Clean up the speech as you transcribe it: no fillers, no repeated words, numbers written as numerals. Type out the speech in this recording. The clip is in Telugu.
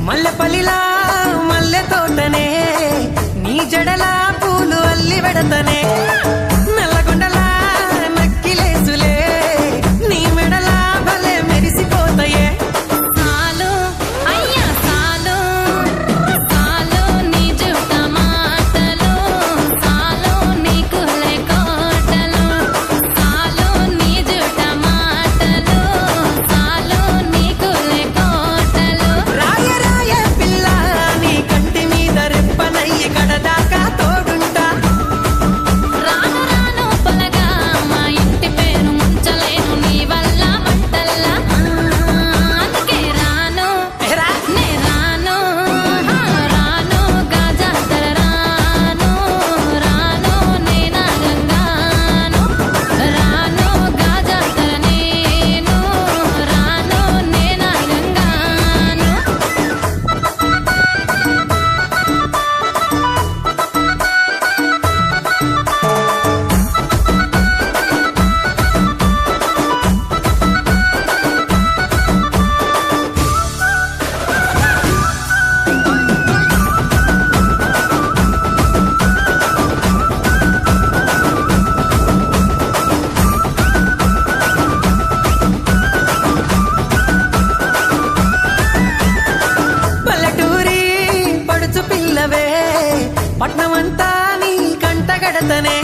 మల్లెపల్లిలా మల్లె తోటనే నీ జడలా పూలు అల్లి వెడతనే నల్లగొండలా నక్కిలేసులే నీ మెడలా భలే మెరిసిపోతాయే సాలు అయ్యా సాలు సాలు నీ జుట్ట మాటలు సాలు నీకు కోటలు సాలు నీ జుట్ట మాటలు సాలు నీకు కోటలు రాయ రాయ పిల్ల నీ కంటి మీద రెప్పనయ్యి కడదాకా తోడుంటా రాను రాను పొలగా మా ఇంటి పేరు ముంచలేను నీ వల్ల మంటల్లా అందుకే రాను ఎరా నే రాను రాను గాజాతర రాను రాను నేనా గంగాను రాను గాజాతర నేను రాను నేనా గంగాను పల్లెటూరి పడుచు పిల్లవే పట్నమంతా నీ కంటగడతనే